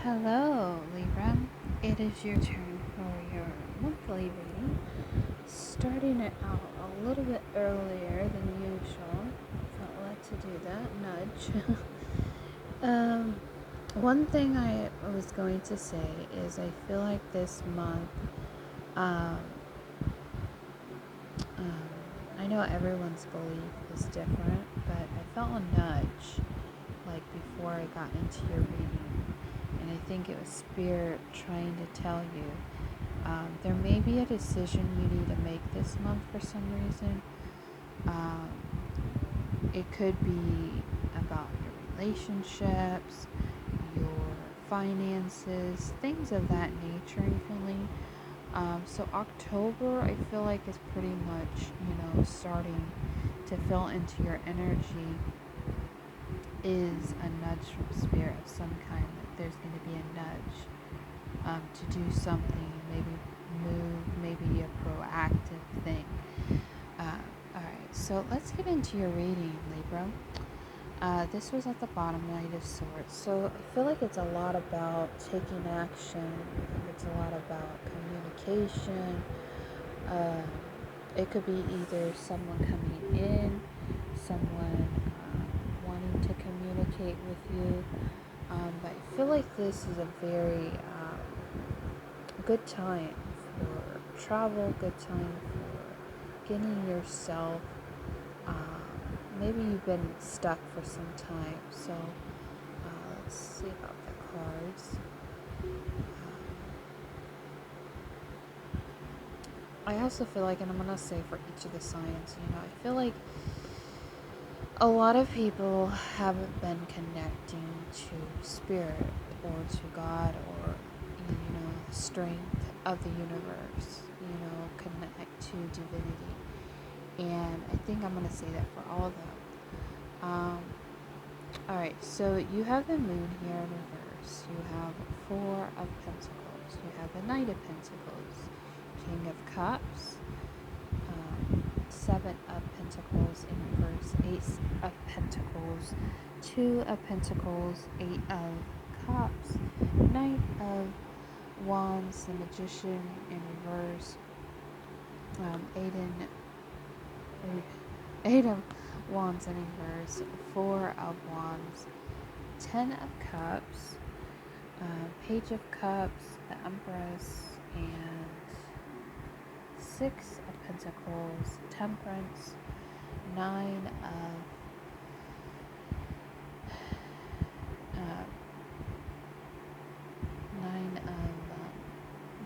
Hello, Libra. It is your turn for your monthly reading. Starting it out a little bit earlier than usual. Felt led to do that. Nudge. um, One thing I was going to say is I feel like this month, um, um, I know everyone's belief is different, but I felt a nudge like before I got into your reading. And I think it was Spirit trying to tell you there may be a decision you need to make this month for some reason. It could be about your relationships, your finances, things of that nature, really. So October, I feel like is pretty much, starting to fill into your energy is a nudge from Spirit of some kind. That there's going to be a nudge to do something, maybe move, maybe a proactive thing. Alright, so let's get into your reading, Libra. This was at the bottom, Knight of Swords. So I feel like it's a lot about taking action. I think it's a lot about communication. It could be either someone coming in, someone wanting to communicate with you. But I feel like this is a very good time for travel, good time for getting yourself. Maybe you've been stuck for some time, so let's see about the cards. I also feel like, and I'm going to say for each of the signs, I feel like a lot of people haven't been connecting to Spirit or to God or, strength of the universe, connect to divinity. And I think I'm going to say that for all of them. Alright, so you have the Moon here in reverse. You have Four of Pentacles. You have the Knight of Pentacles. King of Cups. Seven of Pentacles in reverse. Ace of Pentacles. Two of Pentacles. Eight of Cups. Knight of Wands. The Magician in reverse. Eight of Wands in reverse, Four of Wands, Ten of Cups, Page of Cups, the Empress, and Six of Pentacles, Temperance, Nine of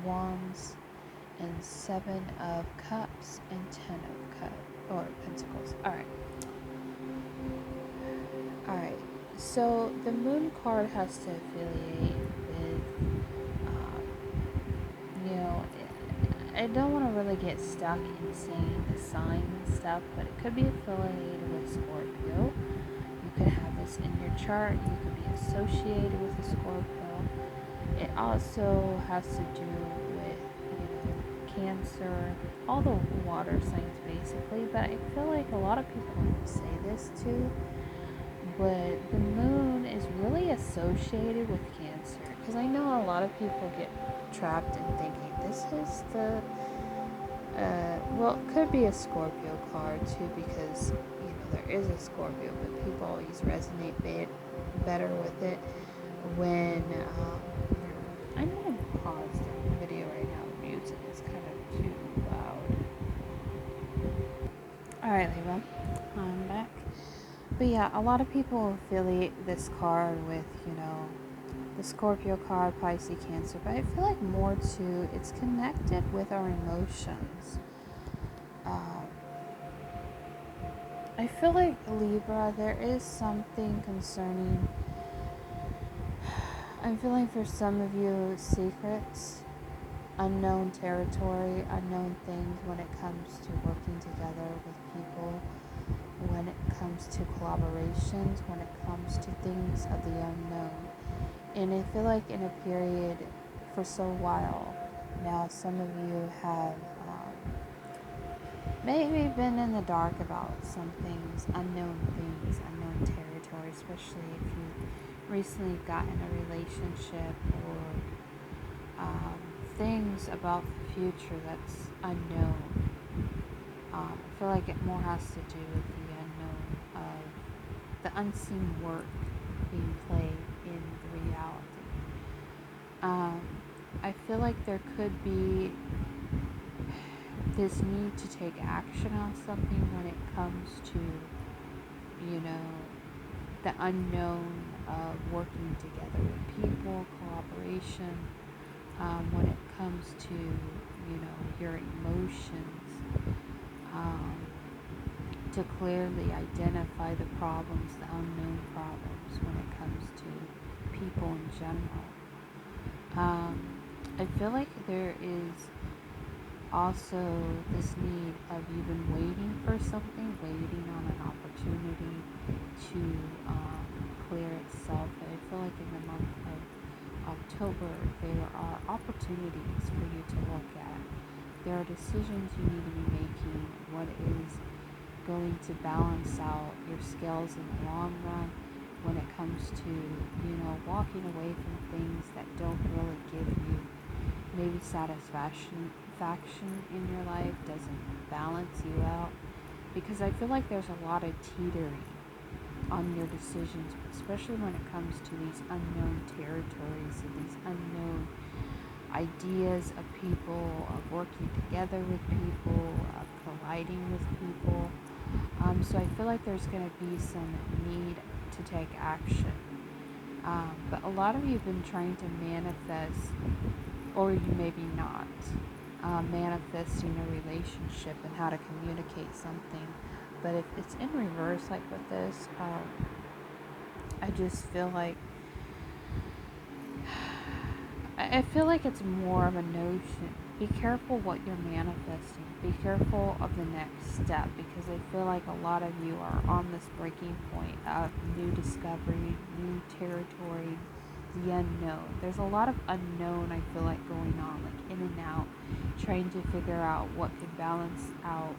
Wands, and Seven of Cups, and Ten of Cups, or Pentacles. Alright, so the Moon card has to affiliate with, I don't want to really get stuck in saying the sign and stuff, but it could be affiliated with Scorpio. You could have this in your chart. You could be associated with a Scorpio. It also has to do with, Cancer, all the water signs basically, but I feel like a lot of people don't say this too, but the Moon is really associated with Cancer, because I know a lot of people get trapped in thinking this is the it could be a Scorpio card too, because there is a Scorpio, but people always resonate better with it when I know I'm paused in the video right now. The music is kind of too loud. Alright, Libra, I'm back. But yeah, a lot of people affiliate this card with, the Scorpio card, Pisces, Cancer, but I feel like more too, it's connected with our emotions. I feel like, Libra, there is something concerning, I'm feeling for some of you, secrets, unknown territory, unknown things when it comes to working together with people, when it comes to collaborations, when it comes to things of the unknown. And I feel like in a period for so while now, some of you have maybe been in the dark about some things, unknown territory. territory, especially if you recently got in a relationship or things about the future that's unknown. I feel like it more has to do with the unknown of the unseen work being played in the reality. Um, I feel like there could be this need to take action on something when it comes to, you know, the unknown of working together with people, collaboration, when it comes to, your emotions, um, to clearly identify the problems, the unknown problems when it comes to people in general. I feel like there is also this need of you've been waiting for something, waiting on an opportunity to clear itself. And I feel like in the month of October, there are opportunities for you to look at. There are decisions you need to be making. What is going to balance out your skills in the long run when it comes to, walking away from things that don't really give you maybe satisfaction in your life, doesn't balance you out, because I feel like there's a lot of teetering on your decisions, especially when it comes to these unknown territories and these unknown ideas of people, of working together with people, of colliding with people. So I feel like there's going to be some need to take action. But a lot of you have been trying to manifest, or you maybe not, manifesting a relationship and how to communicate something. But if it's in reverse, like with this, I just feel like I feel like it's more of a notion. Be careful what you're manifesting. Be careful of the next step, because I feel like a lot of you are on this breaking point of new discovery, new territory, the unknown. There's a lot of unknown, I feel like, going on, like in and out, trying to figure out what could balance out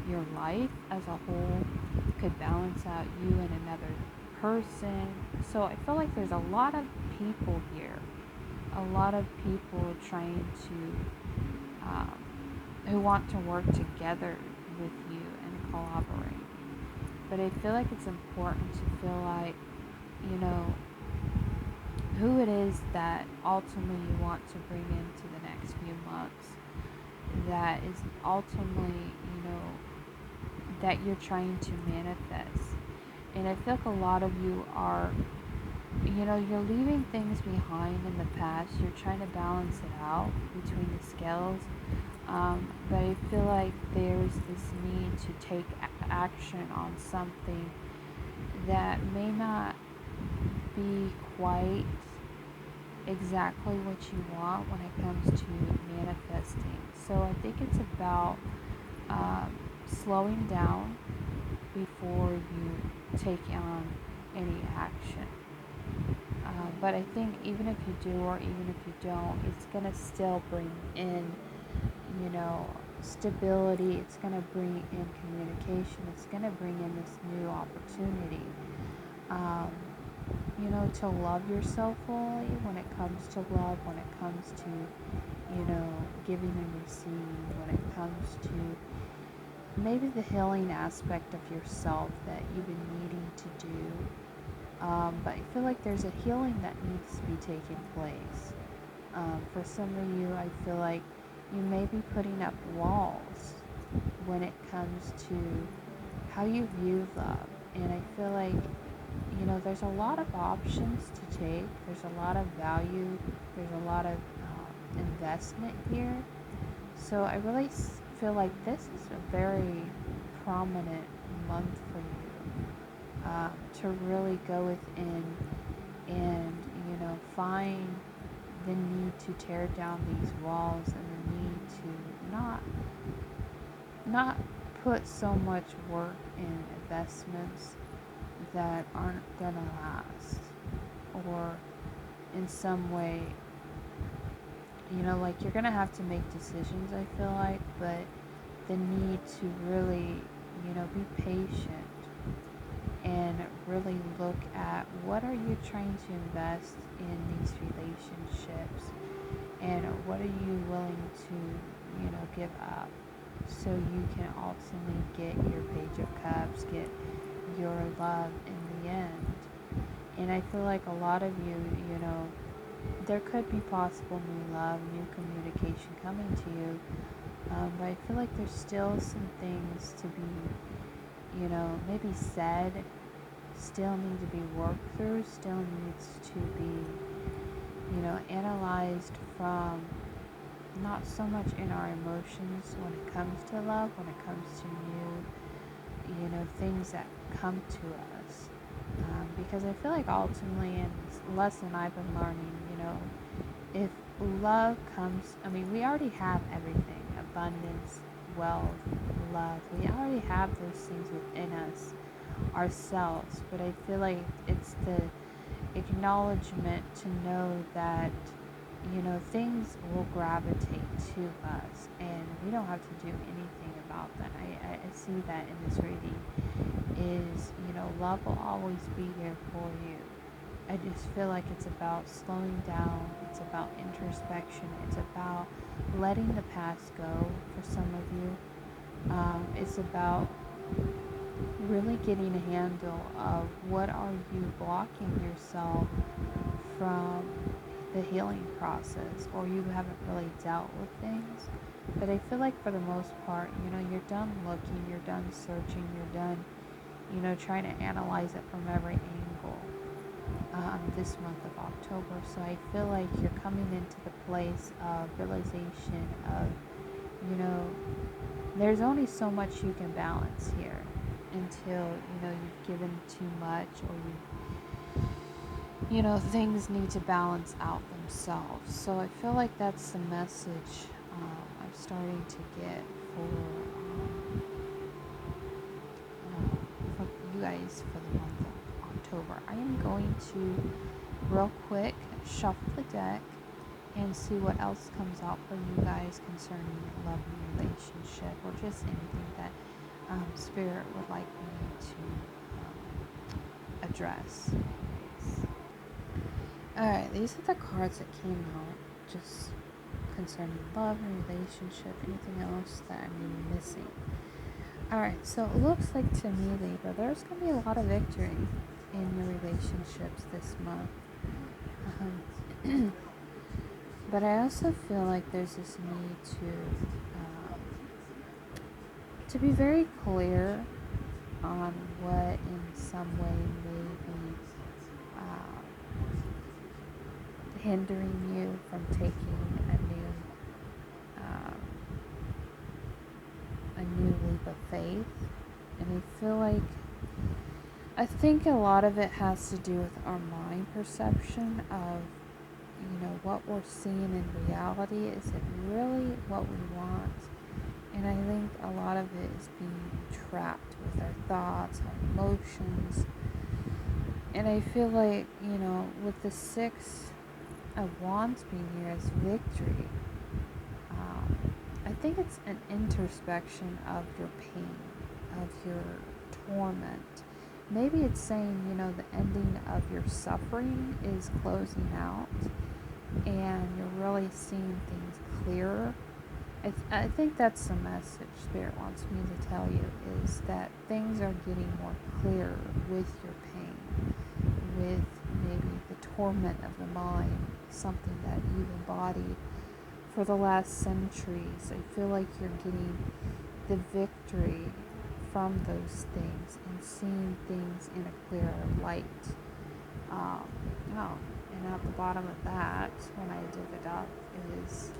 your life as a whole, could balance out you and another person. So I feel like there's a lot of people here, a lot of people trying to, who want to work together with you and collaborate. But I feel like it's important to feel like, who it is that ultimately you want to bring into the next few months, that is ultimately, that you're trying to manifest. And I feel like a lot of you are, you're leaving things behind in the past. You're trying to balance it out between the scales. But I feel like there's this need to take action on something that may not be quite exactly what you want when it comes to manifesting. So I think it's about slowing down before you take on any action. But I think even if you do, or even if you don't, it's going to still bring in, stability. It's going to bring in communication. It's going to bring in this new opportunity, to love yourself fully when it comes to love, when it comes to, giving and receiving, when it comes to maybe the healing aspect of yourself that you've been needing to do. But I feel like there's a healing that needs to be taking place. For some of you, I feel like you may be putting up walls when it comes to how you view love. And I feel like, there's a lot of options to take. There's a lot of value. There's a lot of investment here. So I really feel like this is a very prominent month for you, to really go within and, find the need to tear down these walls, and the need to not put so much work in investments that aren't gonna last, or in some way, like you're gonna have to make decisions, I feel like, but the need to really, be patient and really look at what are you trying to invest in these relationships, and what are you willing to, give up, so you can ultimately get your Page of Cups, get your love in the end. And I feel like a lot of you, there could be possible new love, new communication coming to you, but I feel like there's still some things to be, maybe said, still need to be worked through, still needs to be, analyzed from not so much in our emotions when it comes to love, when it comes to new, things that come to us. Because I feel like ultimately, and it's a lesson I've been learning, if love comes, I mean, we already have everything: abundance, wealth, love. We already have those things within us, ourselves. But I feel like it's the acknowledgement to know that, things will gravitate to us and we don't have to do anything about that. I see that in this reading is, love will always be here for you. I just feel like it's about slowing down, it's about introspection, it's about letting the past go for some of you. It's about really getting a handle of what are you blocking yourself from the healing process, or you haven't really dealt with things. But I feel like for the most part, you're done looking, you're done searching, you're done, trying to analyze it from every angle this month of October. So I feel like you're coming into the place of realization of, there's only so much you can balance here until, you've given too much, or things need to balance out themselves. So I feel like that's the message I'm starting to get for you guys for the month of October. I am going to real quick shuffle the deck and see what else comes out for you guys concerning love and relationship, or just anything that Spirit would like me to address. Alright, these are the cards that came out just concerning love and relationship, anything else that I'm missing. Alright, so it looks like to me, Libra, there's going to be a lot of victory in your relationships this month. But I also feel like there's this need to be very clear on what in some way may be hindering you from taking a new leap of faith. And I think a lot of it has to do with our mind perception of, what we're seeing in reality. Is it really what we want? And I think a lot of it is being trapped with our thoughts, our emotions. And I feel like, with the Six of Wands being here as victory, I think it's an introspection of your pain, of your torment. Maybe it's saying, the ending of your suffering is closing out and you're really seeing things clearer. I think that's the message Spirit wants me to tell you, is that things are getting more clear with your pain, with maybe the torment of the mind, something that you've embodied for the last centuries. I feel like you're getting the victory from those things and seeing things in a clearer light. And at the bottom of that, when I dig it up, is,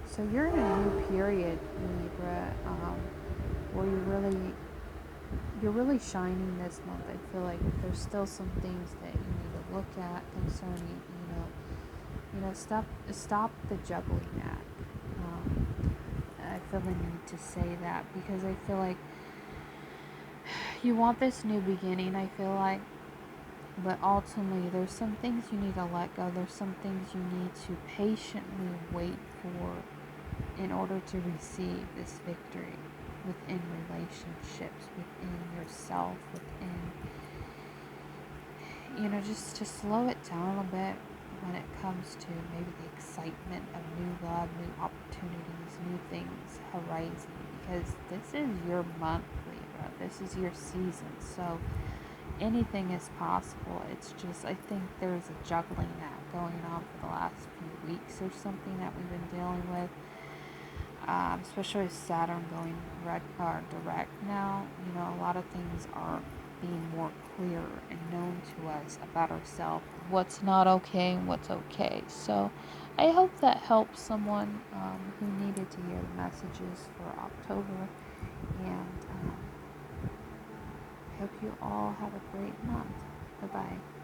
so you're in a new period, Libra, where you're really shining this month. I feel like there's still some things that you need to look at concerning, stop the juggling act. I feel the need to say that because I feel like you want this new beginning, I feel like, but ultimately there's some things you need to let go. There's some things you need to patiently wait for in order to receive this victory. within relationships, within yourself, within, just to slow it down a little bit when it comes to maybe the excitement of new love, new opportunities, new things arising, because this is your month, Libra. This is your season. So anything is possible. It's just, I think there's a juggling act going on for the last few weeks or something that we've been dealing with. Especially with Saturn going direct now. A lot of things are being more clear and known to us about ourselves, what's not okay and what's okay. So I hope that helps someone who needed to hear the messages for October. And I hope you all have a great month. Bye-bye.